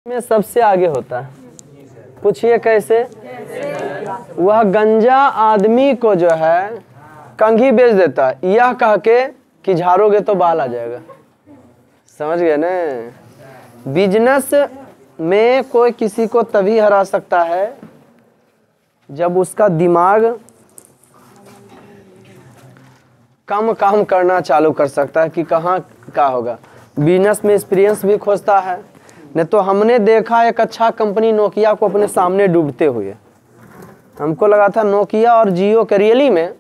में सबसे आगे होता है। पूछिए कैसे? वह गंजा आदमी को जो है कंघी बेच देता है, यह कह के कि झाड़ोगे तो बाल आ जाएगा। समझ गए ना? बिजनेस में कोई किसी को तभी हरा सकता है जब उसका दिमाग कम काम करना चालू कर सकता है कि कहाँ क्या होगा। बिजनेस में एक्सपीरियंस भी खोजता है। नहीं तो हमने देखा एक अच्छा कंपनी नोकिया को अपने सामने डूबते हुए। हमको लगा था नोकिया और जियो के, रियली में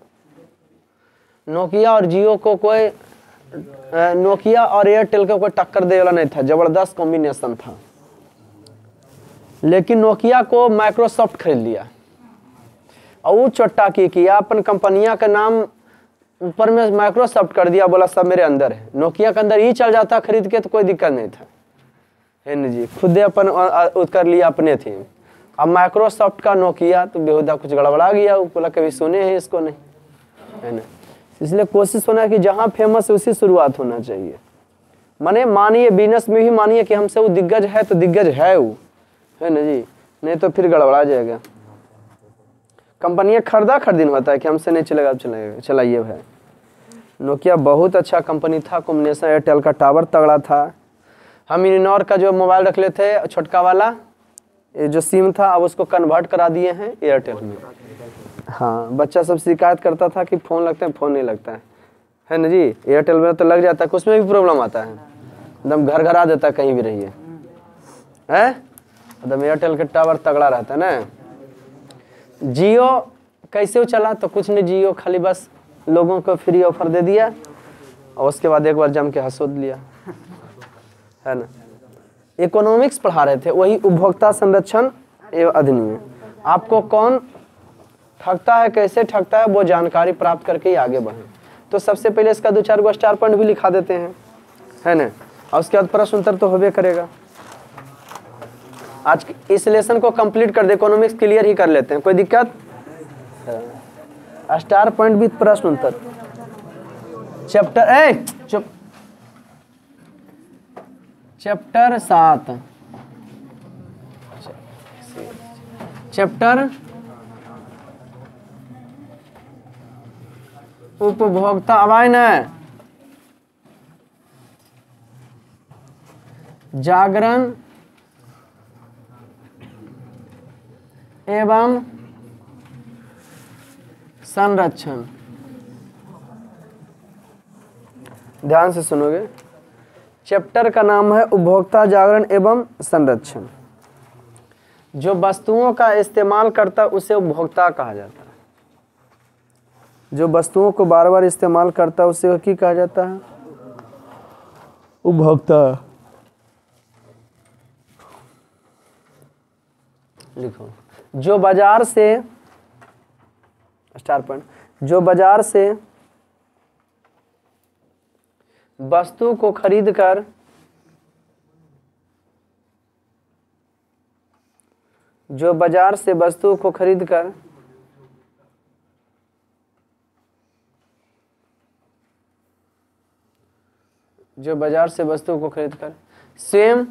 नोकिया और जियो को कोई, नोकिया और एयरटेल को कोई टक्कर दे वाला नहीं था, जबरदस्त कॉम्बिनेशन था। लेकिन नोकिया को माइक्रोसॉफ्ट खरीद लिया और वो चोट्टा की किया, अपन कंपनियां का नाम ऊपर में माइक्रोसॉफ्ट कर दिया, बोला सब मेरे अंदर है। नोकिया के अंदर ही चल जाता खरीद के तो कोई दिक्कत नहीं था, है न जी। खुद अपन कर लिया अपने थी। अब माइक्रोसॉफ्ट का नोकिया तो बेहुदा कुछ गड़बड़ा गया, वो बोला कभी सुने हैं इसको नहीं, है ना। इसलिए कोशिश होना है कि जहाँ फेमस है उसी शुरुआत होना चाहिए। माने मानिए बिजनेस में भी मानिए कि हमसे वो दिग्गज है तो दिग्गज है वो, है ना जी, नहीं तो फिर गड़बड़ा जाएगा। कंपनियां खरीदिन होता है कि हमसे नहीं चलेगा, अब चलाइए भाई। नोकिया बहुत अच्छा कंपनी था, कॉम्बिनेशन एयरटेल का टावर तगड़ा था। हम यूनिनॉर का जो मोबाइल रख लेते थे छोटका वाला, ये जो सिम था, अब उसको कन्वर्ट करा दिए हैं एयरटेल में। हाँ, बच्चा सब शिकायत करता था कि फ़ोन लगता है, फ़ोन नहीं लगता है ना जी। एयरटेल में तो लग जाता है, उसमें भी प्रॉब्लम आता है, एकदम घर घर आ देता है कहीं भी रहिए, है एकदम। एयरटेल का टावर तगड़ा रहता है ना। जियो कैसे चला तो कुछ नहीं, जियो खाली बस लोगों को फ्री ऑफर दे दिया और उसके बाद एक बार जम के हंसोद लिया, है ना। इकोनॉमिक्स पढ़ा रहे थे, वही उपभोक्ता संरक्षण एवं अधिनियम। आपको कौन ठगता है, कैसे ठगता है, वो जानकारी प्राप्त करके ही आगे बढ़े। तो सबसे पहले इसका 2-4 गो स्टार पॉइंट भी लिखा देते हैं, है ना। और उसके बाद प्रश्न उत्तर तो होबे करेगा। आज इस लेसन को कंप्लीट कर दे, इकोनॉमिक्स क्लियर ही कर लेते हैं, कोई दिक्कत? स्टार पॉइंट भी प्रश्न उत्तर। चैप्टर 7, चैप्टर उपभोक्ता, आवाज न जागरण एवं संरक्षण। ध्यान से सुनोगे, चैप्टर का नाम है उपभोक्ता जागरण एवं संरक्षण। जो वस्तुओं का इस्तेमाल करता है उसे उपभोक्ता कहा जाता है। जो वस्तुओं को बार बार इस्तेमाल करता है उसे क्या कहा जाता है? उपभोक्ता। लिखो, जो बाजार से, स्टार पॉइंट, जो बाजार से वस्तु को खरीदकर जो बाजार से वस्तु को खरीदकर जो बाजार से वस्तु को खरीदकर स्वयं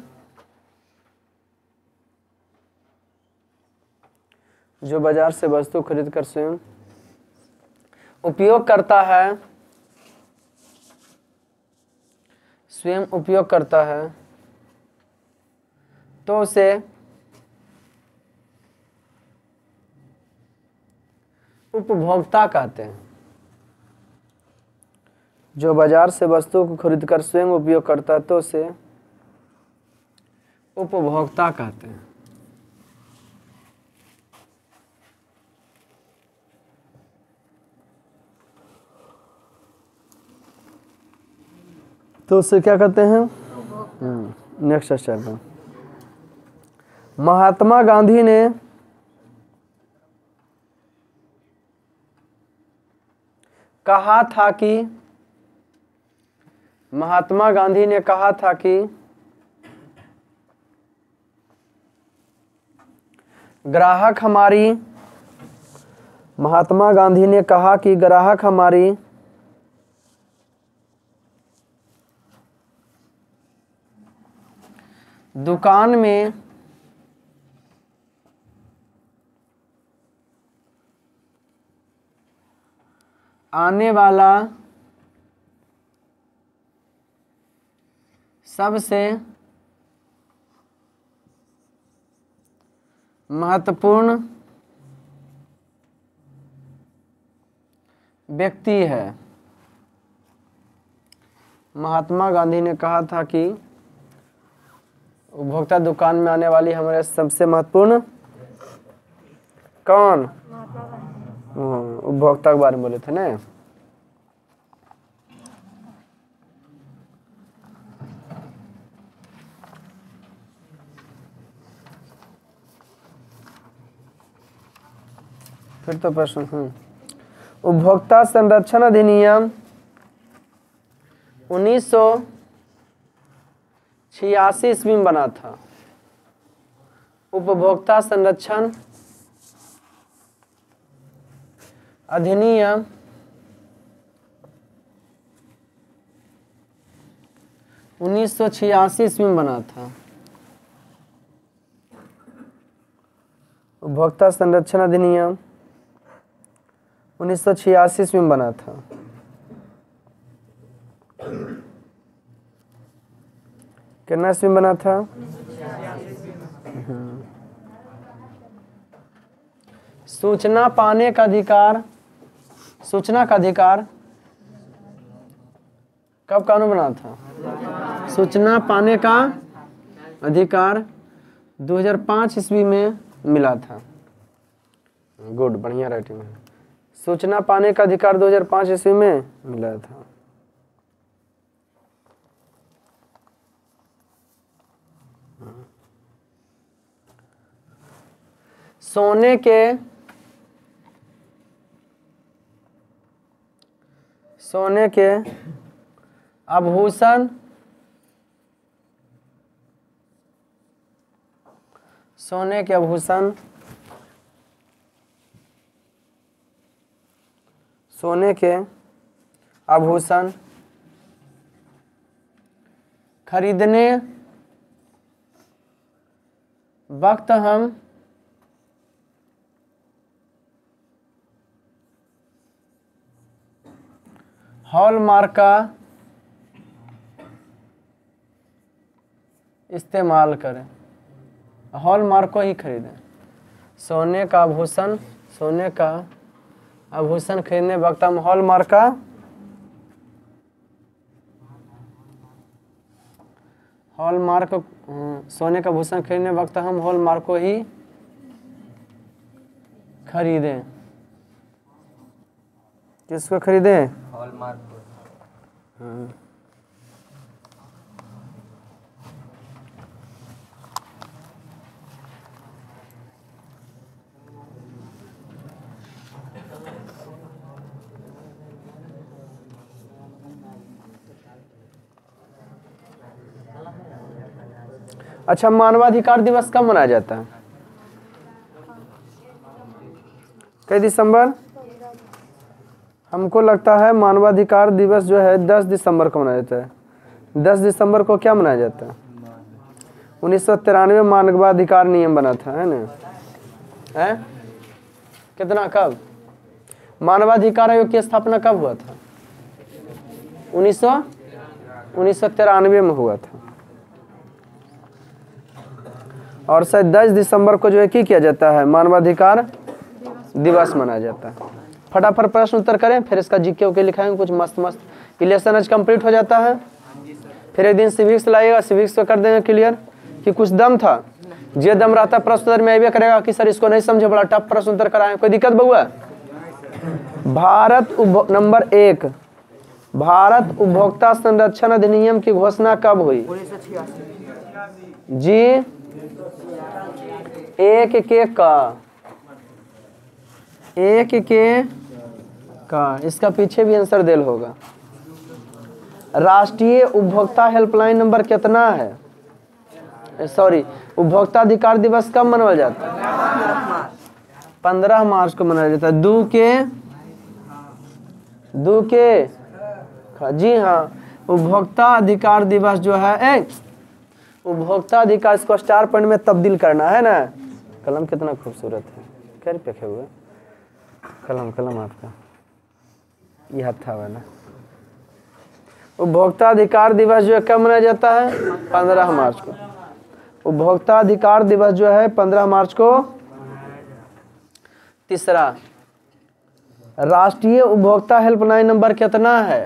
जो बाजार से वस्तु खरीदकर स्वयं उपयोग करता है, स्वयं उपयोग करता है तो उसे उपभोक्ता कहते हैं। जो बाजार से वस्तु को खरीदकर स्वयं उपयोग करता है तो उसे उपभोक्ता कहते हैं। तो उससे क्या कहते हैं? Next step. महात्मा गांधी ने कहा था कि महात्मा गांधी ने कहा था कि ग्राहक हमारी महात्मा गांधी ने कहा कि ग्राहक हमारी दुकान में आने वाला सबसे महत्वपूर्ण व्यक्ति है। महात्मा गांधी ने कहा था कि उपभोक्ता दुकान में आने वाली हमारे सबसे महत्वपूर्ण कौन? उपभोक्ता के बारे में बोले थे ना। फिर तो प्रश्न उपभोक्ता संरक्षण अधिनियम 1986 ईस्वी में बना था। उपभोक्ता संरक्षण अधिनियम 1986 ईस्वी में बना था। उपभोक्ता संरक्षण अधिनियम 1986 ईस्वी में बना था। कितना ईस्वी में बना था? सूचना पाने का अधिकार, सूचना का अधिकार कब कानून बना था? सूचना पाने का अधिकार 2005 ईस्वी में मिला था। गुड, बढ़िया राइटिंग है। सूचना पाने का अधिकार 2005 ईस्वी में मिला था। सोने के आभूषण, सोने के आभूषण, सोने के आभूषण खरीदने वक्त हम हॉलमार्क का इस्तेमाल करें। हॉलमार्क को ही खरीदें। सोने का आभूषण, सोने का आभूषण खरीदने वक्त हम हॉलमार्क का सोने का आभूषण खरीदने वक्त हम हॉलमार्क को ही खरीदें। किसको खरीदें? हॉलमार्क। अच्छा, मानवाधिकार दिवस कब मनाया जाता है? कई दिसंबर? हमको लगता है मानवाधिकार दिवस जो है 10 दिसंबर को मनाया जाता है। 10 दिसंबर को क्या मनाया जाता है? 1993 मानवाधिकार नियम बना था, है ना? है कितना, कब? मानवाधिकार आयोग की स्थापना कब हुआ था? 1993 में हुआ था। और शायद 10 दिसंबर को जो है क्या किया जाता है? मानवाधिकार दिवस मनाया जाता है। फटाफट प्रश्न उत्तर करें, फिर इसका जीके ओके लिखाएंगे कुछ मस्त मस्त। इलेक्शन आज कंप्लीट हो जाता है, फिर एक दिन सिविक्स लाइएगा, सिविक्स को कर देंगे क्लियर कि कुछ दम था। जे दम रहता प्रश्न उत्तर में आइए करेगा कि सर इसको नहीं समझे, बड़ा टफ प्रश्न उत्तर कराएं, कोई दिक्कत बउआ? नंबर 1, भारत उपभोक्ता संरक्षण अधिनियम की घोषणा कब हुई? 1986 जी, एक के का इसका पीछे भी आंसर देल होगा। राष्ट्रीय उपभोक्ता हेल्पलाइन नंबर कितना है? सॉरी, उपभोक्ता अधिकार दिवस कब मनाया जाता है? 15 मार्च को मनाया जाता है। दू के जी हाँ, उपभोक्ता अधिकार दिवस जो है उपभोक्ता अधिकार, इसको स्टार पॉइंट में तब्दील करना है ना। कलम कितना खूबसूरत है, क्या रखे हुए कलम आपका। यह था वाला। उपभोक्ता अधिकार दिवस जो है कब मनाया जाता है? 15 मार्च को। उपभोक्ता अधिकार दिवस जो है 15 मार्च को। तीसरा, राष्ट्रीय उपभोक्ता हेल्पलाइन नंबर कितना है?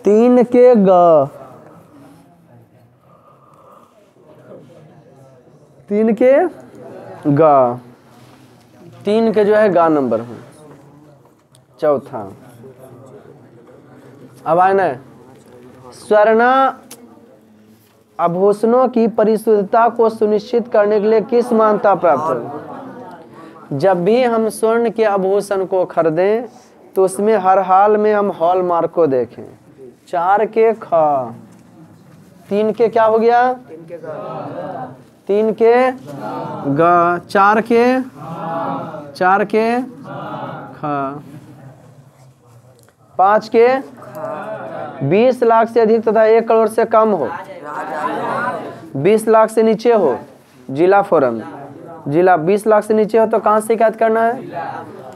3 के ग 3 के ग 3 के जो है गा नंबर है। चौथा, अब आए ना, स्वर्ण आभूषणों की परिशुद्धता को सुनिश्चित करने के लिए किस मान्यता प्राप्त है? जब भी हम स्वर्ण के आभूषण को खरीदें तो उसमें हर हाल में हम हॉलमार्क को देखें। 4 के ख 3 के क्या हो गया? 3 के ग 4 के ख 5 के 20 लाख से अधिक तथा 1 करोड़ से कम हो, 20 लाख से नीचे हो जिला फोरम, जिला 20 लाख से नीचे हो तो कहाँ शिकायत करना है?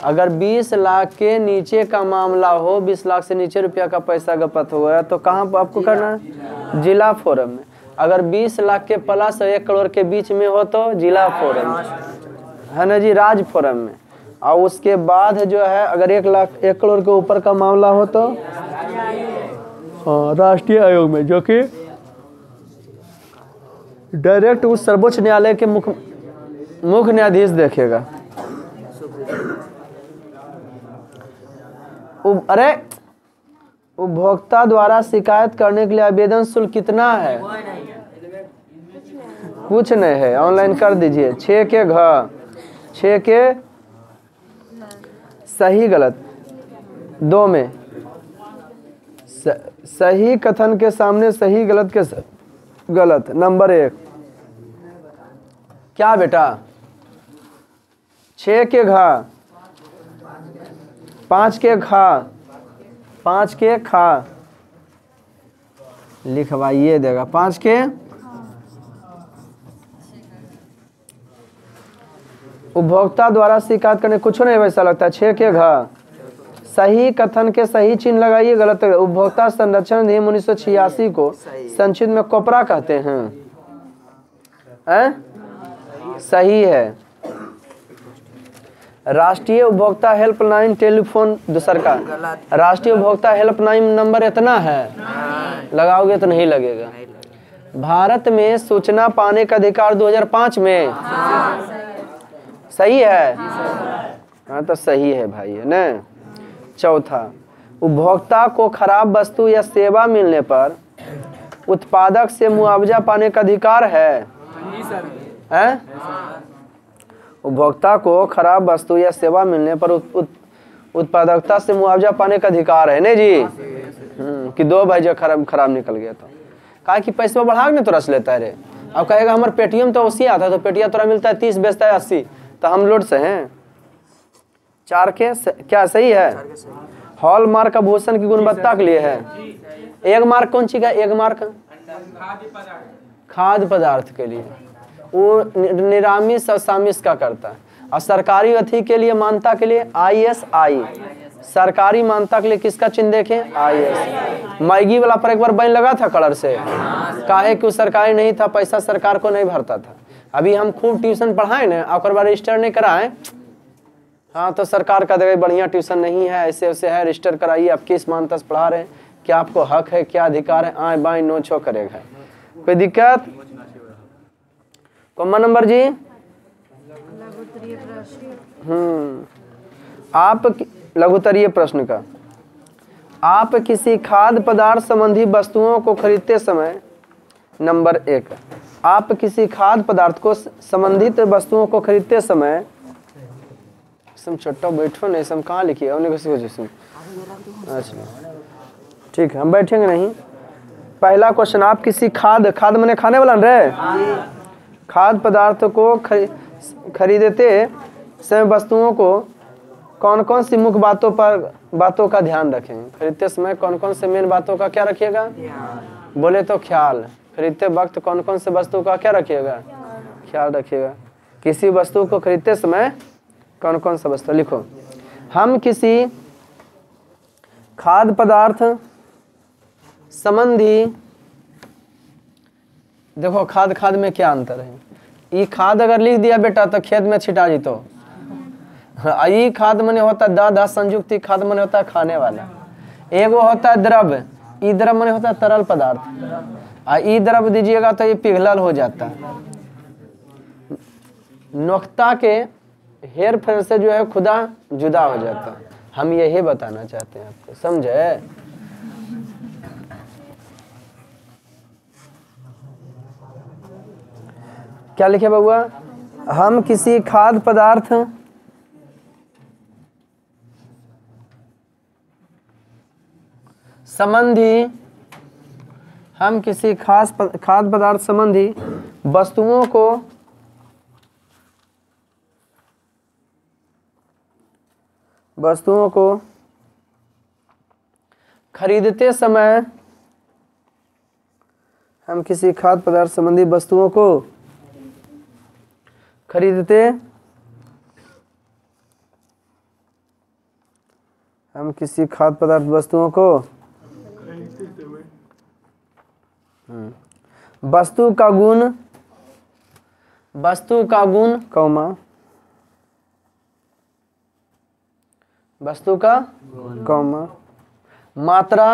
अगर 20 लाख के नीचे का मामला हो, 20 लाख से नीचे रुपया का पैसा गपत हुआ तो कहाँ पर आपको करना है? जिला फोरम में। अगर 20 लाख के प्लस 1 करोड़ के बीच में हो तो जिला फोरम है ना जी, राज फोरम में। और उसके बाद जो है अगर 1 करोड़ के ऊपर का मामला हो तो राष्ट्रीय आयोग में, जो कि डायरेक्ट उस सर्वोच्च न्यायालय के मुख्य न्यायाधीश देखेगा। अरे उपभोक्ता द्वारा शिकायत करने के लिए आवेदन शुल्क कितना है? कुछ नहीं है, ऑनलाइन कर दीजिए। 6 के घ 6 के सही गलत 2 में सही कथन के सामने सही गलत के गलत। नंबर 1 क्या बेटा? 6 के घ 5 के ख 5 के ख लिखवाइए देगा। 5 के उपभोक्ता द्वारा शिकायत करने कुछ नहीं वैसा लगता है। 6 के घ सही कथन के सही चिन्ह लगाइए, गलत। उपभोक्ता संरक्षण अधिनियम 1986 को संक्षिप्त में कोपरा कहते हैं। सही है। राष्ट्रीय उपभोक्ता हेल्पलाइन टेलीफोन दूसर का, राष्ट्रीय उपभोक्ता हेल्पलाइन नंबर इतना है, लगाओगे तो नहीं लगेगा। भारत में सूचना पाने का अधिकार 2005 में सही है। हाँ तो सही है भाई, है ना। चौथा, उपभोक्ता को खराब वस्तु या सेवा मिलने पर उत्पादक से मुआवजा पाने का अधिकार है। उपभोक्ता को खराब वस्तु या सेवा मिलने पर उत्पादकता से मुआवजा पाने का अधिकार है नहीं जी। कि 2 भाई जो खराब निकल गया तो कहा कि पैसा बढ़ा के तुरंत लेता है रे। अब कहेगा हमारे पेटीएम तो 80 आता है, तो पेटिया तुरा मिलता है 30, बेचता है 80, तो हम लोड से हैं। 4 के क्या सही है? हॉलमार्क आभूषण की गुणवत्ता के लिए है। 1 मार्क कौन चीज का? 1 मार्क खाद्य पदार्थ के लिए, वो निरामिष और सामिष का करता है। और सरकारी अथी के लिए मान्यता के लिए ISI, सरकारी मान्यता के लिए किसका चिन्ह देखें? IS। मैगी वाला पर एक बार बैन लगा था कलर से, काहे कि सरकारी नहीं था, पैसा सरकार को नहीं भरता था। अभी हम खूब ट्यूशन पढ़ाए ना, और बार रजिस्टर नहीं कराए, हाँ तो सरकार का देगा बढ़िया ट्यूशन नहीं है, ऐसे वैसे है, रजिस्टर कराइए, आप किस मान्यता से पढ़ा रहे हैं, क्या आपको हक है, क्या अधिकार है, आए बाएं नो छो करेगा। कोई दिक्कत? कौन नंबर जी? आप लघुतरीय प्रश्न का, आप किसी खाद्य पदार्थ संबंधी वस्तुओं को खरीदते समय, नंबर 1, आप किसी खाद्य पदार्थ को संबंधित वस्तुओं को खरीदते समय, सम छोटा बैठो नहीं, सम कहाँ लिखिए अच्छा ठीक है, हम बैठेंगे नहीं। पहला क्वेश्चन, आप किसी खाद्य मैंने खाने वाला रे, खाद्य पदार्थ को खरीदते समय वस्तुओं को कौन कौन सी मुख्य बातों का ध्यान रखें? खरीदते समय कौन कौन से मेन बातों का क्या रखिएगा? बोले तो ख्याल। खरीदते वक्त कौन कौन से वस्तु का क्या रखिएगा? ख्याल रखिएगा। किसी वस्तु को खरीदते समय कौन कौन सा वस्तु लिखो। हम किसी खाद्य पदार्थ संबंधी, देखो खाद खाद में क्या अंतर है। ये खाद अगर लिख दिया बेटा तो खेत में छिटा जी, तो ये खाद मने होता है दादा संयुक्ति खाद मने होता है खाने वाला। एगो होता है द्रव, ई द्रव मने होता है तरल पदार्थ, और ई द्रव दीजिएगा तो ये पिघलल हो जाता है। नुक्ता के हेर फेर से जो है खुदा जुदा हो जाता है। हम यही बताना चाहते हैं आपको, समझे। क्या लिखे बउआ? हम किसी खाद्य पदार्थ संबंधी, हम किसी खाद्य पदार्थ संबंधी वस्तुओं को खरीदते समय, हम किसी खाद्य पदार्थ संबंधी वस्तुओं को खरीदते, हम किसी खाद्य पदार्थ वस्तुओं को वस्तु का गुण कौमा वस्तु का कौमा मात्रा,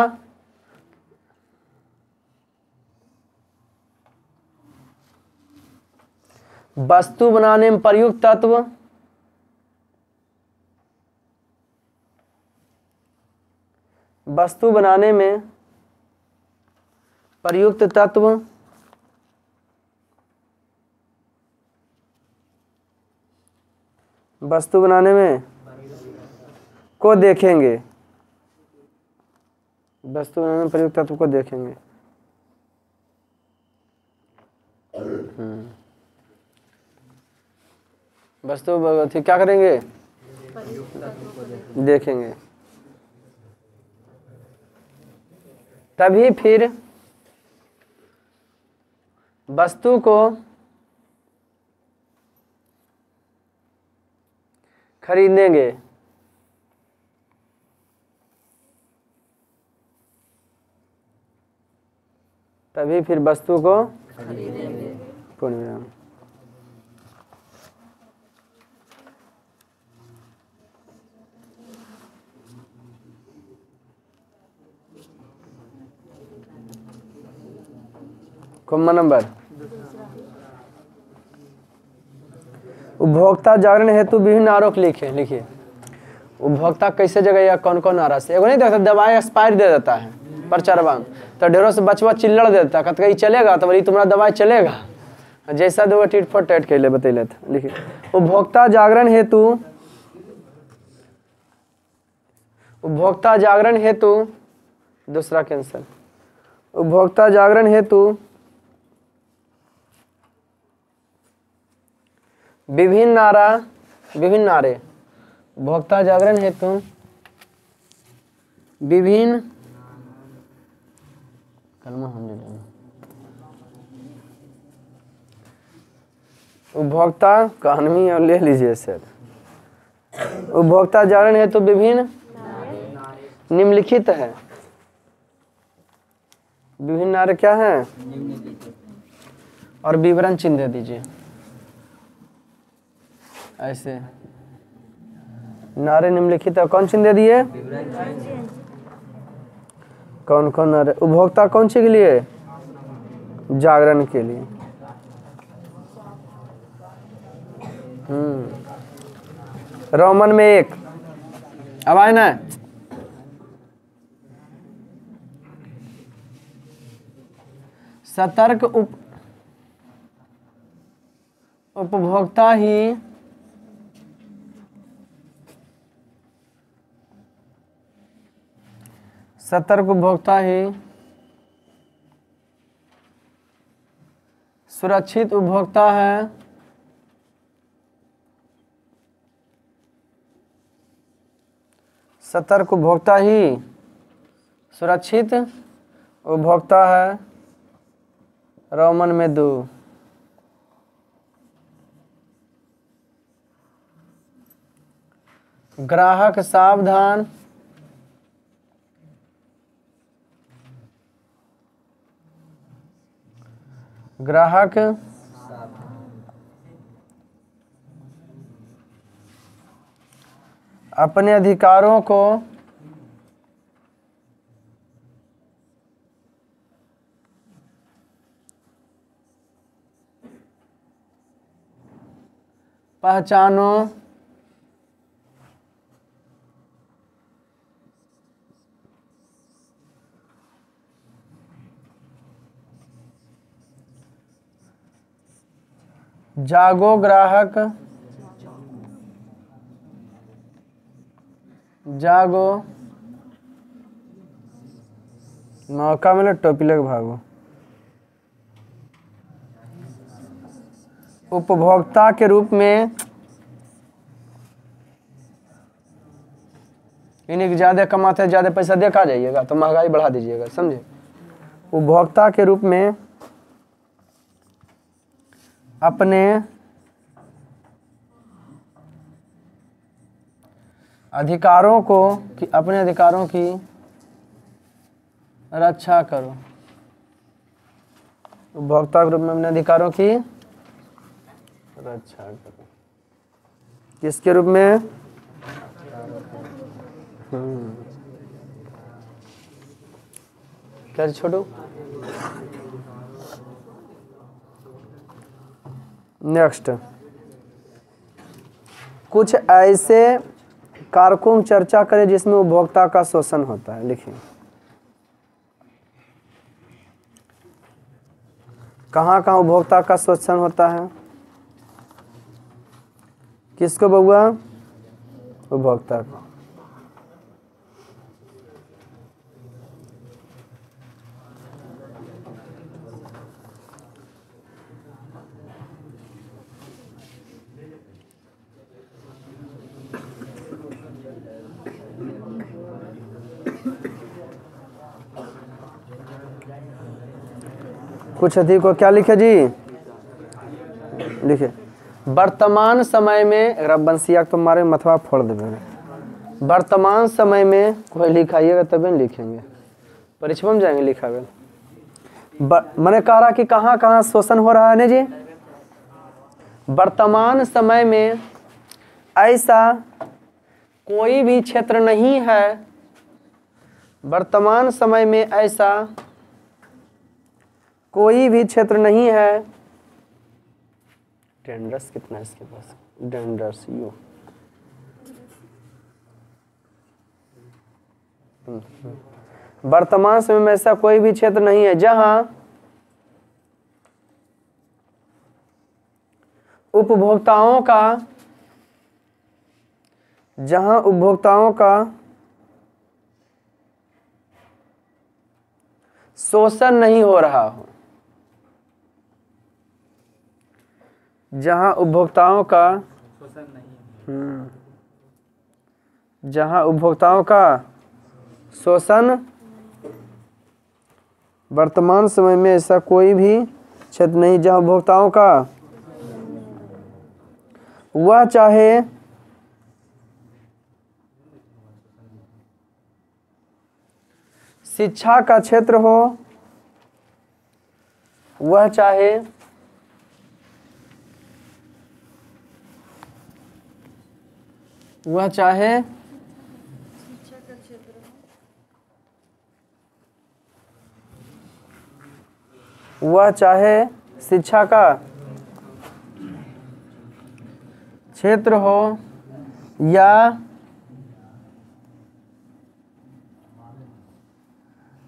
वस्तु बनाने में प्रयुक्त तत्व, वस्तु बनाने में प्रयुक्त तत्व, वस्तु बनाने में को देखेंगे, वस्तु बनाने में प्रयुक्त तत्व को देखेंगे। वस्तु क्या करेंगे? देखेंगे। तभी फिर वस्तु को खरीदेंगे। तभी फिर वस्तु को खरीदेंगे। पूर्ण विराम। Common number. उपभोक्ता जागरण हेतु विभिन्न आरोप लिखिए। उपभोक्ता कैसे जगह या कौन कौन नारा से, एगो नहीं देखता दवाई एक्सपायर दे देता है परचरवा, तो ढेरों से बचवा चिल्लड़ देता है, कहता चलेगा तो बोली तुम्हारा दवाई चलेगा, जैसा दो टिट फॉर टैट कहले बतैले। लिखिए उपभोक्ता जागरण हेतु दूसरा कैंसर। उपभोक्ता जागरण हेतु विभिन्न नारे। उपभोक्ता जागरण हेतु विभिन्न उपभोक्ता कहानी और ले लीजिए सर। उपभोक्ता जागरण हेतु विभिन्न निम्नलिखित है। विभिन्न नारे क्या है? और विवरण चिन्ह दे दीजिए ऐसे। नारे निम्नलिखित है, कौन चिन्ह दे दिए? कौन कौन नारे? उपभोक्ता कौन सी के लिए? जागरण के लिए। रोमन में 1 अब आए ना। सतर्क उपभोक्ता ही सतर्क उपभोक्ता ही सुरक्षित उपभोक्ता है। सतर्क उपभोक्ता ही सुरक्षित उपभोक्ता है। रोमन में 2। ग्राहक सावधान, ग्राहक अपने अधिकारों को पहचानो, जागो ग्राहक, जागो, मौका मिले टोपी लेके भागो। उपभोक्ता के रूप में इन्हीं ज़्यादा कमाते हैं, ज़्यादा पैसा देखा जाइएगा तो महंगाई बढ़ा दीजिएगा, समझे। उपभोक्ता के रूप में अपने अधिकारों को अपने अधिकारों की रक्षा करो। उपभोक्ता के रूप में अपने अधिकारों की रक्षा करो। किसके रूप में? क्या छोड़ो। नेक्स्ट, कुछ ऐसे कारकों की चर्चा करें जिसमें उपभोक्ता का शोषण होता है। लिखिए, कहाँ कहाँ उपभोक्ता का शोषण होता है? किसको बउआ? उपभोक्ता को। कुछ अधिक को क्या लिखे जी? लिखे, वर्तमान समय में, अगर आप बंसिया तो मारे मथवा फोड़ देंगे। वर्तमान समय में कोई लिखाइएगा तभी न लिखेंगे, परीक्षा में जाएंगे लिखा गया। मैंने कहा कि कहाँ कहाँ शोषण हो रहा है ना जी? वर्तमान समय में ऐसा कोई भी क्षेत्र नहीं है, वर्तमान समय में ऐसा कोई भी क्षेत्र नहीं है। टेंडर्स कितना है इसके पास? टेंडर्स यू वर्तमान समय में ऐसा कोई भी क्षेत्र नहीं है जहां उपभोक्ताओं का शोषण नहीं हो रहा हो, जहां उपभोक्ताओं का शोषण नहीं, जहां उपभोक्ताओं का शोषण, वर्तमान समय में ऐसा कोई भी क्षेत्र नहीं जहां उपभोक्ताओं का, वह चाहे शिक्षा का क्षेत्र हो, वह चाहे शिक्षा का क्षेत्र हो या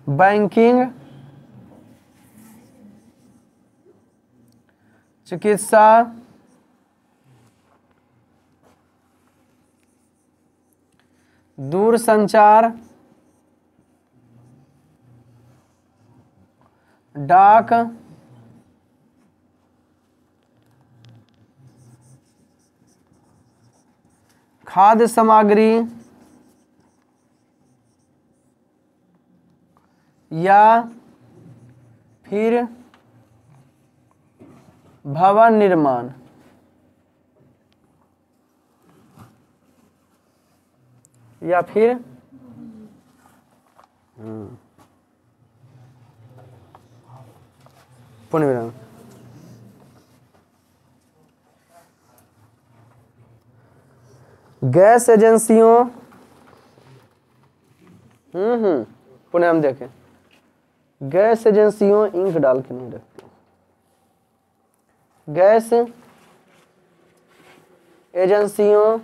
बैंकिंग, चिकित्सा, दूरसंचार, डाक, खाद्य सामग्री या फिर भवन निर्माण। या फिर पूर्ण विराम। गैस एजेंसियों पुनः हम देखें, गैस एजेंसियों इंक डाल के नहीं रखते, गैस एजेंसियों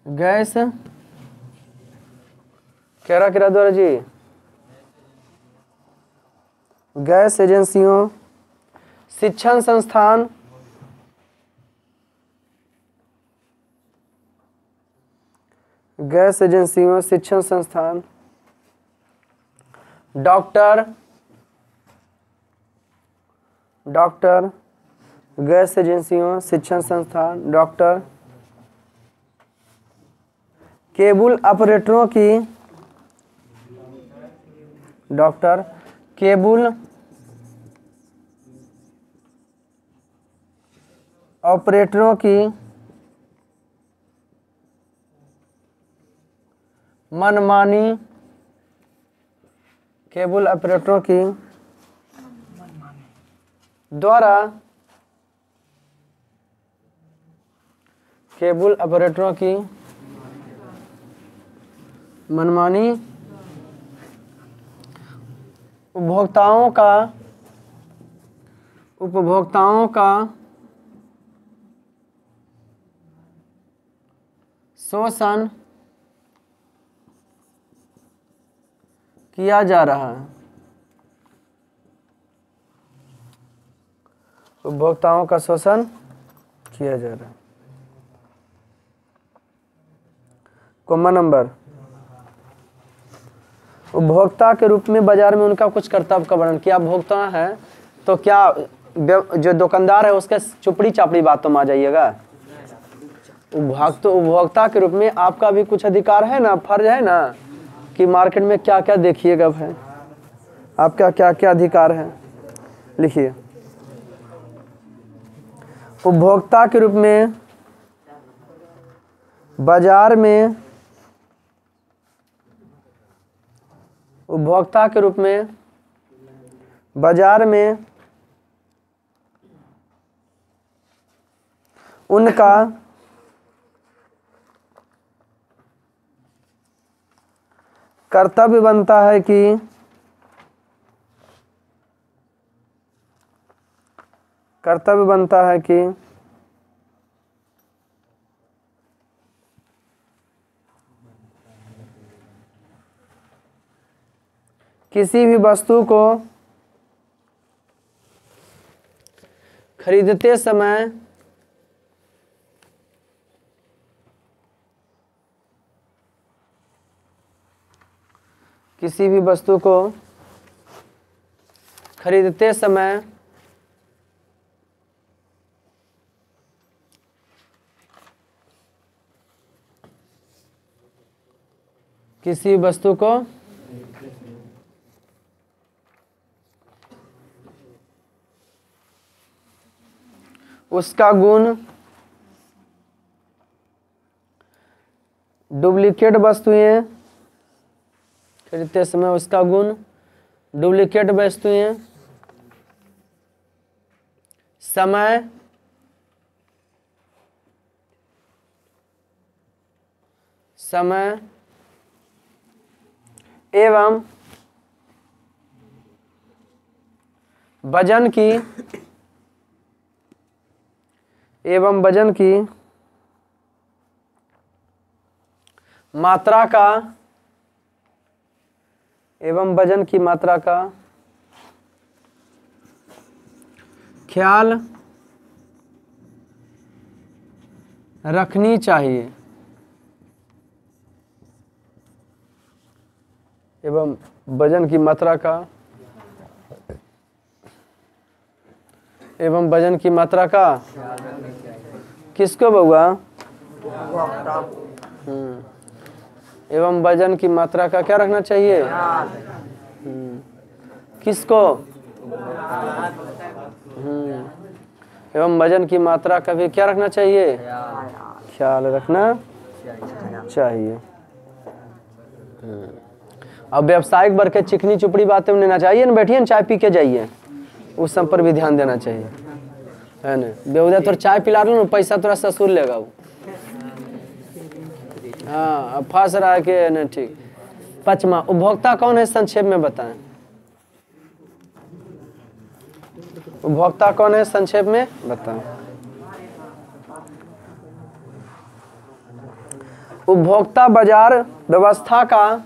गैस कह रहा किरा द्वारा जी, गैस एजेंसियों शिक्षण संस्थान गैस एजेंसियों शिक्षण संस्थान डॉक्टर गैस एजेंसियों शिक्षण संस्थान डॉक्टर केबल ऑपरेटरों की डॉक्टर केबल ऑपरेटरों की मनमानी केबल ऑपरेटरों की द्वारा केबल ऑपरेटरों की मनमानी उपभोक्ताओं का शोषण किया जा रहा है, उपभोक्ताओं का शोषण किया जा रहा है। कॉमन नंबर, उपभोक्ता के रूप में बाजार में उनका कुछ कर्तव्य का वर्णन किया। उपभोक्ता है तो क्या जो दुकानदार है उसके चुपड़ी चापड़ी बातों में आ जाइएगा। उपभोक्ता के रूप में आपका भी कुछ अधिकार है ना, फर्ज है ना कि मार्केट में क्या क्या देखिएगा भाई, आपका क्या क्या अधिकार है, लिखिए। उपभोक्ता के रूप में बाजार में उपभोक्ता के रूप में बाजार में उनका कर्तव्य बनता है कि किसी भी वस्तु को खरीदते समय किसी भी वस्तु को खरीदते समय किसी वस्तु को उसका गुण डुप्लीकेट वस्तुएं खरीदते समय उसका गुण डुप्लीकेट वस्तुएं समय एवं वजन की मात्रा का वजन की मात्रा का ख्याल रखनी चाहिए एवं वजन की मात्रा का किसको बउआ एवं वजन की मात्रा का क्या रखना चाहिए किसको एवं वजन की मात्रा का भी क्या रखना चाहिए, ख्याल रखना चाहिए। अब व्यावसायिक वर्ग के चिकनी चुपड़ी बातें में लेना चाहिए ना, बैठिए ना चाय पी के जाइए, उस सब पर भी ध्यान देना चाहिए, है ना। बेहुदा तो चाय पिला लो ना, पैसा थोड़ा ससुर लेगा वो। हाँ अब फंस रहा है कि नहीं, ठीक। पचमा, उपभोक्ता कौन है, संक्षेप में बताएं। उपभोक्ता कौन है, संक्षेप में बताएं। उपभोक्ता बाजार व्यवस्था का,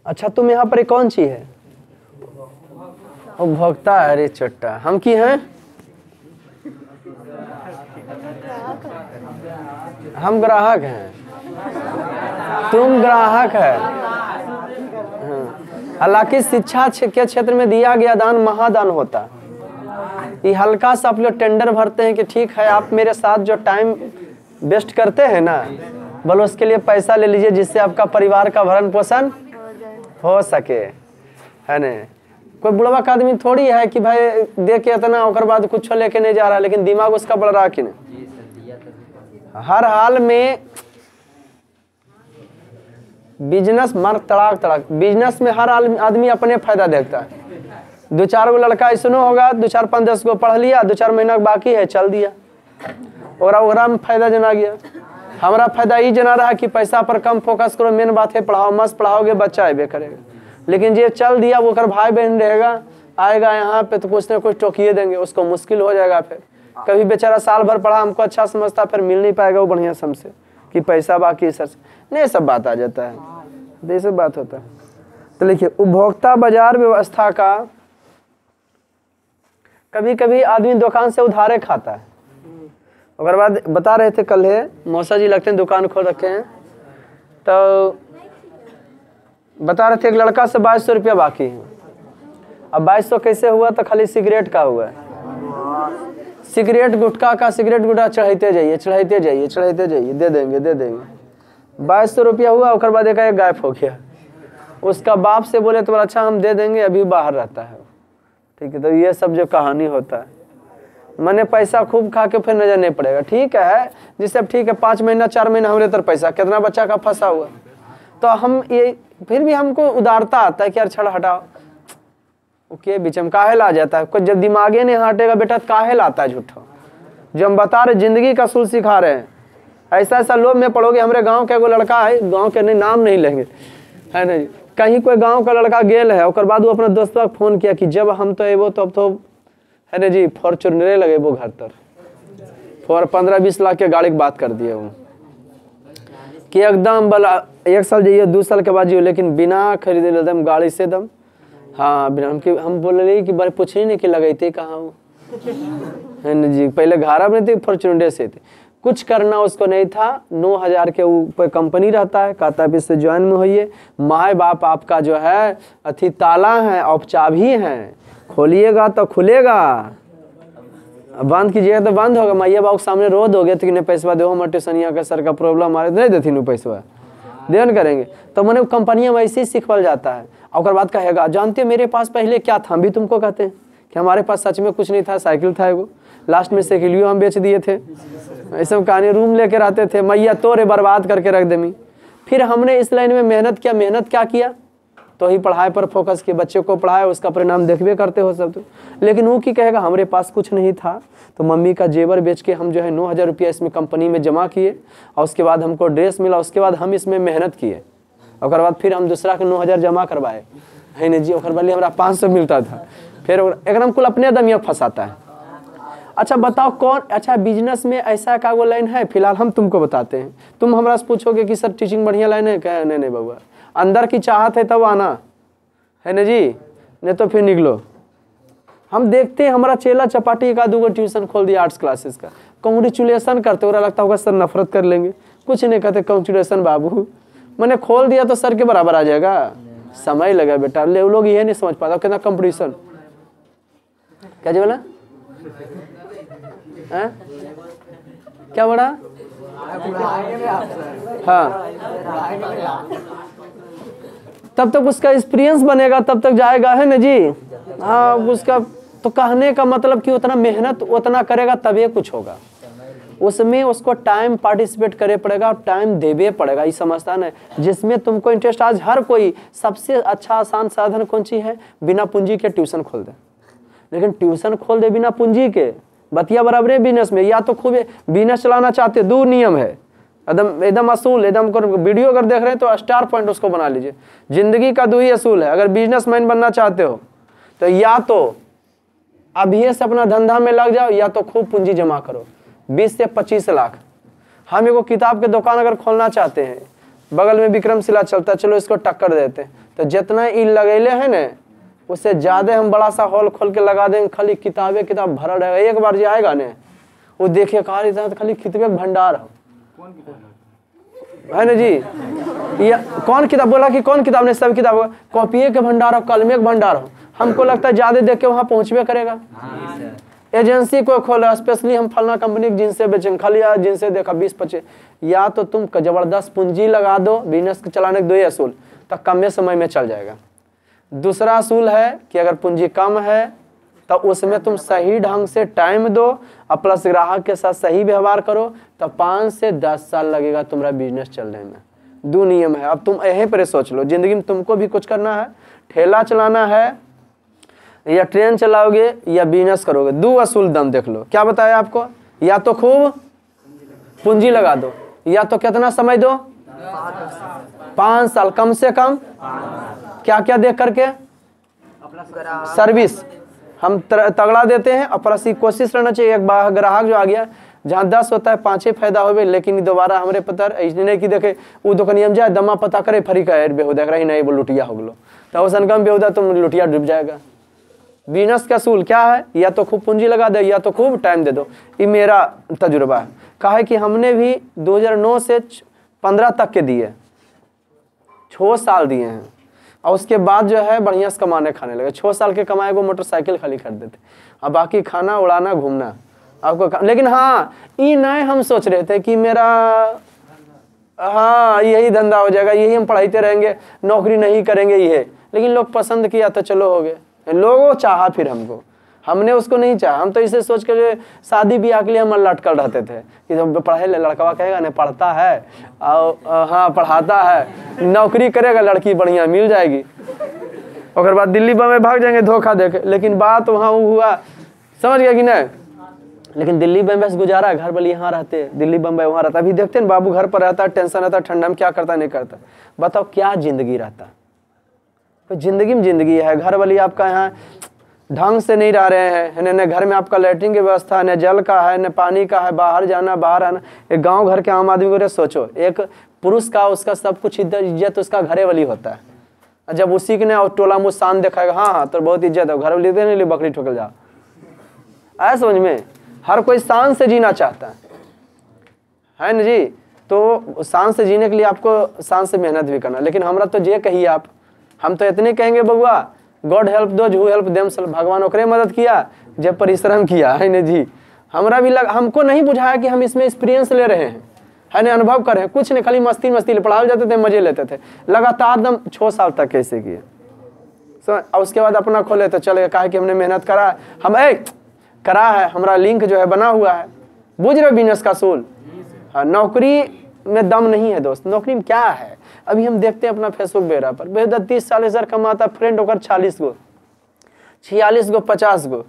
अच्छा तुम यहाँ पर कौन सी है, उपभोक्ता। अरे चट्टा, हम की हैं, हम ग्राहक हैं, तुम ग्राहक है। हालांकि शिक्षा के क्षेत्र में दिया गया दान महादान होता है। ये हल्का सा आप लोग टेंडर भरते हैं कि ठीक है आप मेरे साथ जो टाइम वेस्ट करते हैं ना, बोलो उसके लिए पैसा ले लीजिए, जिससे आपका परिवार का भरण पोषण हो सके, है ना। कोई बुढ़वा का आदमी थोड़ी है कि भाई दे के इतना और बाद कुछ लेके नहीं जा रहा, लेकिन दिमाग उसका बढ़ रहा कि नहीं। हर हाल में बिजनेस मार्ग तड़ाक तड़ाक, बिजनेस में हर आदमी अपने फायदा देखता है। 2-4 गो लड़का ऐसा होगा, 2-4 5-10 गो पढ़ लिया, 2-4 महीना बाकी है चल दिया, और में फायदा जना गया। हमारा फायदा ये जना रहा कि पैसा पर कम फोकस करो, मेन बात है पढ़ाओ, मस्त पढ़ाओगे बच्चा अबे करेगा। लेकिन जो चल दिया वो कर भाई बहन रहेगा, आएगा यहाँ पे तो कुछ ना कुछ टोकिए देंगे, उसको मुश्किल हो जाएगा। फिर कभी बेचारा साल भर पढ़ा, हमको अच्छा समझता, फिर मिल नहीं पाएगा वो बढ़िया समझे कि पैसा बाकी सर से नहीं, सब बात आ जाता है, ये सब बात होता है। तो लिखिए, उपभोक्ता बाजार व्यवस्था का, कभी कभी आदमी दुकान से उधारे खाता है। और बाद बता रहे थे कल है, मौसा जी लगते हैं दुकान खोल रखे हैं, तो बता रहे थे एक लड़का से 2200 रुपया बाकी है। अब 2200 कैसे हुआ, तो खाली सिगरेट का हुआ है। सिगरेट गुटखा का, सिगरेट गुटखा चढ़ाते जाइए चढ़ाते जाइए चढ़ाते जाइए, दे देंगे 2200 रुपया हुआ। और बाद एक गायब हो गया। उसका बाप से बोले तो अच्छा हम दे देंगे, अभी बाहर रहता है, ठीक है। तो ये सब जो कहानी होता है, मैंने पैसा खूब खा के फिर नजर नहीं पड़ेगा, ठीक है जी सब ठीक है। 5 महीना 4 महीना हमारे तर पैसा कितना बच्चा का फंसा हुआ, तो हम ये फिर भी हमको उदारता आता है कि यार छड़ हटाओ, ओके बीच में काहे ला जाता है। कुछ जब दिमागे नहीं हटेगा बेटा तो काहे लाता है झूठा। जो हम बता रहे जिंदगी का सूल सिखा रहे हैं, ऐसा ऐसा लोभ में पढ़ोगे। हमारे गांव का एगो लड़का है, गांव के नहीं नाम नहीं लेंगे, है नहीं, कहीं कोई गांव का लड़का गेल है, और बाद वो अपना दोस्तवा को फोन किया कि जब हम तो एबो तो अब तो है ना जी फॉर्चूनरे लगे वो घर तर, और 15-20 लाख के गाड़ी की बात कर दिए वो कि एकदम बला 1 साल जाइए 2 साल के बाद जाइए, लेकिन बिना खरीदे एकदम गाड़ी से दम। हाँ बिना हम बोल रहे कि बारे पूछ नहीं कि लगाते कहाँ हो, है ना जी। पहले घारा में थे, फॉर्चूनरे से थे, कुछ करना उसको नहीं था। 9000 के ऊपर कंपनी रहता है, कहता है इससे ज्वाइन में होइए। माँ बाप आपका जो है अथी ताला है, और चाबी है, खोलिएगा तो खुलेगा, बंद कीजिएगा तो बंद होगा। मैया बाबू सामने रो दोगे तो कि पैसा दो, हमारे ट्यूशनिया का सर का प्रॉब्लम आ रहा नहीं देती पैसा देन करेंगे। तो मैंने कंपनियां वैसे ही सिखवल जाता है। और बाद कहेगा जानते हो मेरे पास पहले क्या था, हम भी तुमको कहते हैं कि हमारे पास सच में कुछ नहीं था, साइकिल था एगो, लास्ट में साइकिलियो हम बेच दिए थे। ऐसे कहानी रूम लेके रहते थे, मैया तोरे बर्बाद करके रख देमी। फिर हमने इस लाइन में मेहनत क्या किया, तो ही पढ़ाई पर फोकस किया, बच्चे को पढ़ाए, उसका परिणाम देखबे करते हो सब तो। लेकिन वो की कहेगा हमारे पास कुछ नहीं था, तो मम्मी का जेवर बेच के हम जो है 9000 रुपया इसमें कंपनी में जमा किए, और उसके बाद हमको ड्रेस मिला, उसके बाद हम इसमें मेहनत किए, और बाद फिर हम दूसरा के 9000 जमा करवाए, है ना जी। और बाद हमारा 500 मिलता था, फिर एकदम कुल अपने दमिया फंसाता है। अच्छा बताओ कौन, अच्छा बिजनेस में ऐसा का वो लाइन है, फिलहाल हम तुमको बताते हैं। तुम हमारा से पूछोगे कि सर टीचिंग बढ़िया लाइन है क्या, नहीं बउआ, अंदर की चाहत है तब आना, है ना जी, नहीं तो फिर निकलो। हम देखते हैं हमारा चेला चपाटी का 2 ट्यूशन खोल दिया आर्ट्स क्लासेस का, कांग्रेचुलेसन करते हो, लगता होगा सर नफरत कर लेंगे, कुछ नहीं कहते कांग्रेचुलेसन बाबू, मैंने खोल दिया तो सर के बराबर आ जाएगा, समय लगा बेटा। ले लोग ये नहीं समझ पाता कितना कंपटीशन, क्या जी बोला है? क्या बड़ा हाँ, तब तक उसका एक्सपीरियंस बनेगा, तब तक जाएगा, है ना जी। हाँ उसका तो कहने का मतलब कि उतना मेहनत उतना करेगा तभी कुछ होगा, उसमें उसको टाइम पार्टिसिपेट करे पड़ेगा और टाइम देवे पड़ेगा, ये समझता ना। जिसमें तुमको इंटरेस्ट, आज हर कोई सबसे अच्छा आसान साधन कौन सी है, बिना पूंजी के ट्यूशन खोल दे। लेकिन ट्यूशन खोल दे बिना पूंजी के, बतिया बराबर है बिजनेस में। या तो खूब बिजनेस चलाना चाहते, दो नियम है एकदम एकदम असूल, एकदम वीडियो अगर देख रहे हैं तो स्टार पॉइंट उसको बना लीजिए। जिंदगी का दो ही असूल है, अगर बिजनेसमैन बनना चाहते हो तो या तो अभी से अपना धंधा में लग जाओ, या तो खूब पूंजी जमा करो 20 से 25 लाख। हम एगो किताब के दुकान अगर खोलना चाहते हैं, बगल में विक्रमशिला चलता है, चलो इसको टक्कर देते हैं, तो जितना ई लगेले है ना उससे ज़्यादा हम बड़ा सा हॉल खोल के लगा देंगे, खाली किताबें किताब भरा रहेगा। एक बार जो आएगा ना वो देखे कहा खाली किताबें भंडार हो है ना जी। ये कौन किताब बोला कि कौन किताब, ने सब किताब, कॉपिए के भंडार हो, कलमे के भंडार हो। हमको लगता है ज्यादा देख के वहां पहुंचबे करेगा। एजेंसी को खोला, स्पेशली हम फलना कंपनी जिनसे बेचेंगे, खाली यार जिनसे देखा 20-25। या तो तुम जबरदस्त पूंजी लगा दो, बिजनेस चलाने के दो ही असूल, तो कम समय में चल जाएगा। दूसरा असूल है कि अगर पूंजी कम है तो उसमें तुम सही ढंग से टाइम दो और प्लस ग्राहक के साथ सही व्यवहार करो, तो 5 से 10 साल लगेगा तुम्हारा बिजनेस चलने में। दो नियम है, अब तुम यहीं पर सोच लो, जिंदगी में तुमको भी कुछ करना है, ठेला चलाना है या ट्रेन चलाओगे या बिजनेस करोगे, दो असूल दम देख लो। क्या बताया आपको, या तो खूब पूंजी लगा दो, या तो कितना समय दो, 5 साल कम से कम। क्या क्या देख करके, सर्विस हम तगड़ा देते हैं और प्लस कोशिश रहना चाहिए। एक बार ग्राहक जो आ गया, जहाँ 10 होता है 5 फायदा हो, लेकिन दोबारा हमारे पता ऐसे नहीं कि देखे वो दुकानिया में जाए दमा पता करे फरी का बेहुदा देख रही नहीं, वो लुटिया हो गलो, तो उसन कम बेहुदा तुम लुटिया डूब जाएगा। बिजनेस का असूल क्या है, या तो खूब पूंजी लगा दो या तो खूब टाइम दे दो। ये मेरा तजुर्बा है। कहा है कि हमने भी 2009 से 15 तक के दिए, 6 साल दिए हैं, और उसके बाद जो है बढ़िया से कमाने खाने लगे। 6 साल के कमाए को मोटरसाइकिल खाली कर देते, अब बाकी खाना उड़ाना घूमना आपको। लेकिन हाँ ये नए हम सोच रहे थे कि मेरा हाँ यही धंधा हो जाएगा, यही हम पढ़ाते रहेंगे, नौकरी नहीं करेंगे ये। लेकिन लोग पसंद किया तो चलो हो गए, लोगों चाहा फिर हमको, हमने उसको नहीं चाहा। हम तो इसे सोच कर शादी ब्याह के लिए हम लटकल रहते थे कि जब पढ़े लड़का कहेगा नहीं पढ़ता है और हाँ पढ़ाता है, नौकरी करेगा लड़की बढ़िया मिल जाएगी, और बाद दिल्ली बम्बई भाग जाएंगे धोखा देके। लेकिन बात वहाँ हुआ, समझ गया कि नहीं। लेकिन दिल्ली बम्बई से गुजारा, घर वाले यहाँ रहते, दिल्ली बम्बई वहाँ रहता। अभी देखते हैं बाबू घर पर रहता है, टेंशन रहता है, ठंडा में क्या करता नहीं करता। बताओ क्या जिंदगी रहता, जिंदगी में जिंदगी है। घर वाली आपका यहाँ ढंग से नहीं रह रहे हैं, न घर में आपका लैट्रिन की व्यवस्था, न जल का है, न पानी का है, बाहर जाना बाहर आना। एक गांव घर के आम आदमी को सोचो, एक पुरुष का उसका सब कुछ इज्जत उसका घरे वाली होता है। जब उसी के ने और टोला मुँह शान दिखाएगा, हाँ हाँ तो बहुत इज्जत है, घर वाली दे नहीं बकरी ठोकल जाओ, ऐसा समझ में। हर कोई शान से जीना चाहता है ना जी। तो शान से जीने के लिए आपको शान से मेहनत भी करना। लेकिन हमरा तो जे कहिए आप, हम तो इतने कहेंगे बबुआ, god help those who help themselves, भगवान ओकरे मदद किया जब परिश्रम किया है ना जी। हमरा भी हमको नहीं बुझाया कि हम इसमें एक्सपीरियंस ले रहे हैं, है ना, अनुभव कर रहे हैं। कुछ नहीं, खाली मस्ती मस्ती पढ़ाए जाते थे, मजे लेते थे लगातार दम 6 साल तक कैसे किए। और उसके बाद अपना खोले तो चले, कहा कि हमने मेहनत करा, हम करा है, हमारा लिंक जो है बना हुआ है। बुझ रहे बिजनेस का असूल। हाँ, नौकरी में दम नहीं है दोस्त, नौकरी में क्या है। अभी हम देखते हैं अपना फेसबुक बेरा पर, बेहद 30-40 कमाता, फ्रेंड होकर 40 गो 46 गो 50 गो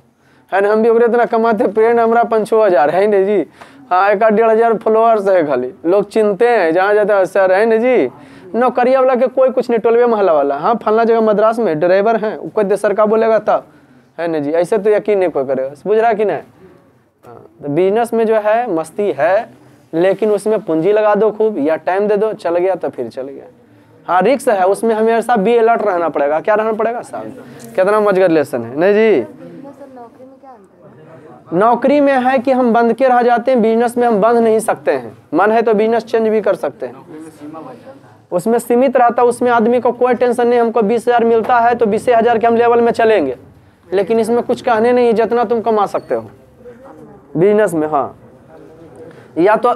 है ना। हम भी इतना कमाते, फ्रेंड हमारा 5-6 है ना जी। हाँ 1-1.5 फॉलोअर्स है, खाली लोग चिनते हैं जहाँ जाते हैं सर, है ना जी। नौकरिया वाला के कोई कुछ नहीं, 12वें महला वाला, हाँ फलना जगह मद्रास में ड्राइवर हैं, कोई देसर का बोलेगा तब, है ना जी। ऐसे तो यकीन नहीं कोई करेगा, बुझ रहा कि नहीं। हाँ तो बिजनेस में जो है मस्ती है, लेकिन उसमें पूंजी लगा दो खूब, या टाइम दे दो, चल गया तो फिर चल गया। हाँ रिक्स है, उसमें हमेशा भी अलर्ट रहना पड़ेगा। क्या रहना पड़ेगा साहब, कितना मजगर लेसन है नहीं जी। नौकरी में है कि हम बंद के रह जाते हैं, बिजनेस में हम बंद नहीं सकते हैं। मन है तो बिजनेस चेंज भी कर सकते हैं, उसमें सीमित रहता है। उसमें आदमी को कोई टेंशन नहीं, हमको 20,000 मिलता है तो 20,000 के हम लेवल में चलेंगे। लेकिन इसमें कुछ कहने नहीं, जितना तुम कमा सकते हो बिजनेस में। हाँ या तो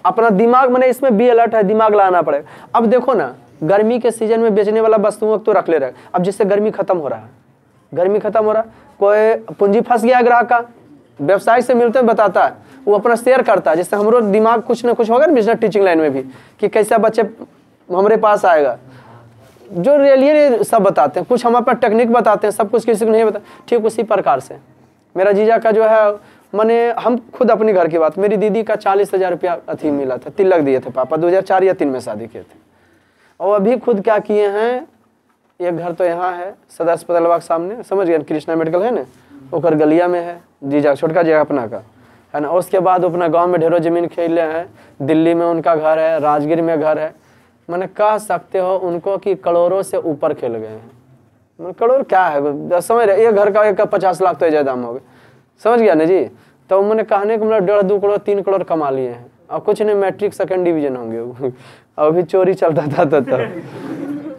अपना दिमाग में, इसमें भी अलर्ट है, दिमाग लाना पड़ेगा। अब देखो ना, गर्मी के सीजन में बेचने वाला वस्तुओं तो रख ले रहे, अब जिससे गर्मी खत्म हो रहा है, गर्मी खत्म हो रहा, कोई पूंजी फंस गया ग्राहक का, व्यवसाय से मिलते बताता है, वो अपना शेयर करता है, जिससे हमारो दिमाग कुछ ना कुछ होगा ना बिजनेस टीचिंग लाइन में भी कि कैसा बच्चे हमारे पास आएगा, जो रियली सब बताते हैं, कुछ हम अपना टेक्निक बताते हैं, सब कुछ किसी को नहीं बता। ठीक उसी प्रकार से मेरा जीजा का जो है, मैंने हम खुद अपने घर की बात, मेरी दीदी का 40,000 रुपया अथी मिला था, तिलक दिए थे पापा, 2004 या 3 में शादी किए थे। और अभी खुद क्या किए हैं, एक घर तो यहाँ है सदर अस्पताल के सामने, समझ गए, कृष्णा मेडिकल है ना, ओकर गलिया में है जीजा, छोटका जीजा अपना का है ना। उसके बाद अपना गांव में ढेरों जमीन खेले हैं, दिल्ली में उनका घर है, राजगीर में घर है। मैंने कह सकते हो उनको कि करोड़ों से ऊपर खेल गए हैं। मैंने करोड़ क्या है, समझ रहे, एक घर का एक 50 लाख तो ज़्यादा दाम हो गए, समझ गया ना जी। तो मैंने कहने को मतलब 1.5 2 करोड़ 3 करोड़ कमा लिए हैं, और कुछ नहीं, मैट्रिक 2nd डिवीजन होंगे। अभी चोरी चलता था तब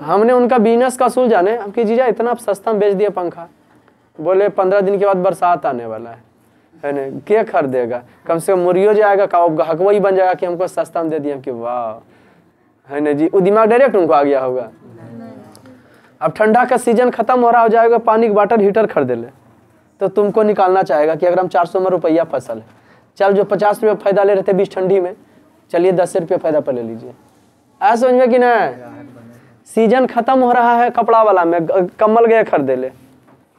हमने उनका बिजनेस का असूल जाने, हम कि जीजा इतना सस्ता में बेच दिया पंखा, बोले 15 दिन के बाद बरसात आने वाला है ना, क्या खरीदेगा, कम से कम मुर्गियों जाएगा का ग्राहक वही बन जाएगा कि हमको सस्ता में दे दिया, कि वाह है ना जी, वो दिमाग डायरेक्ट उनको आ गया होगा। अब ठंडा का सीजन खत्म हो रहा हो जाएगा, पानी का वाटर हीटर खरीदे ले, तो तुमको निकालना चाहेगा कि अगर हम 400 में रुपया फसल है, चल जो 50 रुपये फायदा ले रहे थे 20 ठंडी में, चलिए 10 रुपये फायदा पर ले लीजिए। ऐसा समझ में कि ना, सीजन खत्म हो रहा है कपड़ा वाला में, कम्बल गए खरीदे ले,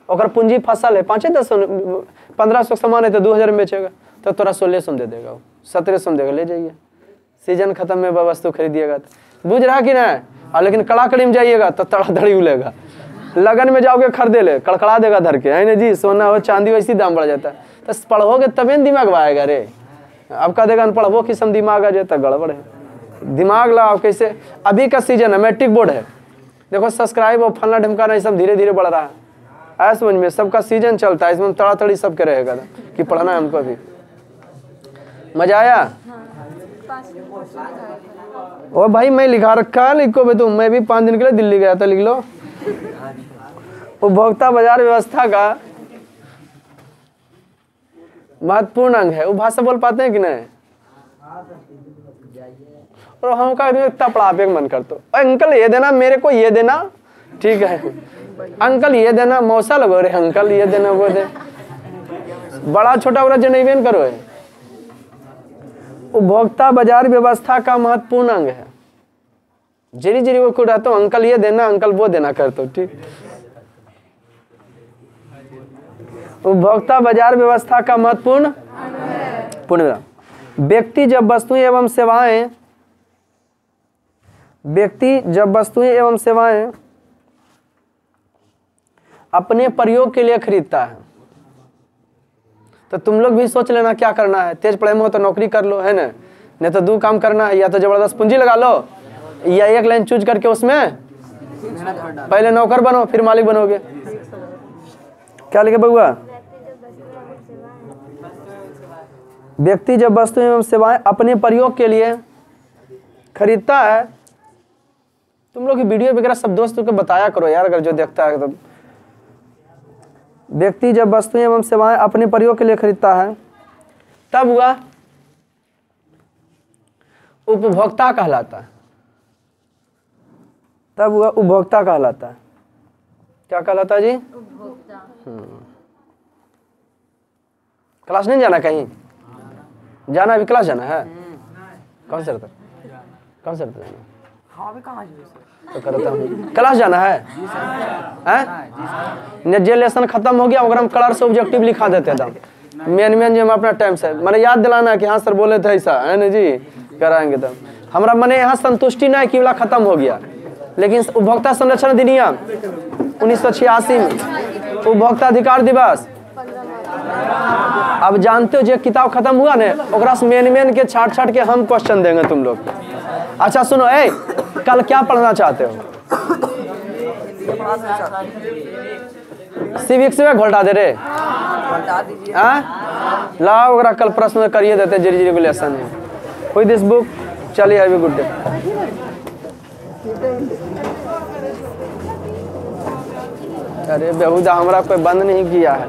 और पूंजी फसल है 500-1000 1500 सामान है तो 2000 में बेचेगा, तो तोरा 1600 दे देगा, 1700 देगा, ले जाइए। सीजन खत्म में वस्तु खरीदिएगा तो बुझ रहा कि ना। लेकिन कड़ाकड़ी में जाइएगा तो तड़ाधड़ी उलेगा, लगन में जाओगे खरीदे ले कड़कड़ा देगा धर के, है ना जी। सोना हो चांदी वैसी दाम बढ़ जाता है, तो पढ़ोगे तभी दिमाग आएगा रे। अब कह देगा पढ़बो किस्म दिमाग आ जाता, गड़बड़ है। दिमाग लगाओ कैसे, अभी का सीजन है, मैट्रिक बोर्ड है, देखो सब्सक्राइब और फलना ढमकाना ये सब धीरे धीरे बढ़ रहा है। ऐसा समझ में, सबका सीजन चलता है, इसमें तड़ातड़ी सबके रहेगा कि पढ़ना है हमको। अभी मजा आया? ओ भाई मैं लिखा रखा है, लिखो भाई तुम, मैं भी 5 दिन के लिए दिल्ली गया था, लिख लो। उपभोक्ता बाजार व्यवस्था का महत्वपूर्ण अंग है। वो भाषा बोल पाते हैं कि नहीं? और हम का इतना पढ़ा पे मन कर, तो अंकल ये देना, मेरे को ये देना, ठीक है अंकल ये देना, मौसा लगो रे अंकल ये देना वो दे, बड़ा छोटा बड़ा जनईवेन करो है। उपभोक्ता बाजार व्यवस्था का महत्वपूर्ण अंग है। जिरी जिरी वो रहता हूँ, अंकल ये देना अंकल वो देना करता हूँ, ठीक। उपभोक्ता बाजार व्यवस्था का महत्वपूर्ण व्यक्ति जब वस्तुएं एवं सेवाएं अपने प्रयोग के लिए खरीदता है, तो तुम लोग भी सोच लेना क्या करना है। तेज पढ़े में हो तो नौकरी कर लो, है ना, नहीं तो 2 काम करना है, या तो जबरदस्त पूंजी लगा लो, या एक लाइन चूज करके उसमें पहले नौकर बनो फिर मालिक बनोगे। क्या लिखे बउआ? व्यक्ति जब वस्तु एवं सेवाएं अपने प्रयोग के लिए खरीदता है, तुम लोग की वीडियो वगैरह सब दोस्तों को बताया करो यार, अगर जो देखता है तो। व्यक्ति जब वस्तु एवं सेवाएं अपने प्रयोग के लिए खरीदता है, तब हुआ उपभोक्ता कहलाता है। तब हुआ उपभोक्ता कहलाता है। क्या कहलाता है जी? उपभोक्ता। क्लास नहीं जाना कहीं? जाना, अभी क्लास जाना है? कौन से रहता? कौन से रहता जाना? तो करता हूँ, क्लास जाना है? हैं? जे लेसन खत्म हो गया ओकरा में कलर से ऑब्जेक्टिव लिखा देते थे, मेन जो हम अपना टाइम से मैंने याद दिलाना कि हाँ सर बोले थे ऐसा, है ना जी, कराएंगे तब। हमारा मैंने यहाँ संतुष्टि नहीं कि वाला खत्म हो गया, लेकिन उपभोक्ता संरक्षण अधिनियम 1986 में, उपभोक्ता अधिकार दिवस, अब जानते हो जो किताब खत्म हुआ ना, ओकरा से मेन के छाट के हम क्वेश्चन देंगे तुम लोग। अच्छा सुनो, कल क्या पढ़ना चाहते हो? सिविक्स में घोटा दे रे, लाओ ओकरा कल प्रश्न करिए देते, जरी रेगुलेशन है कोई दिस बुक। चलिए हैव ए गुड डे। अरे बेहुदा हमरा कोई बंद नहीं किया है।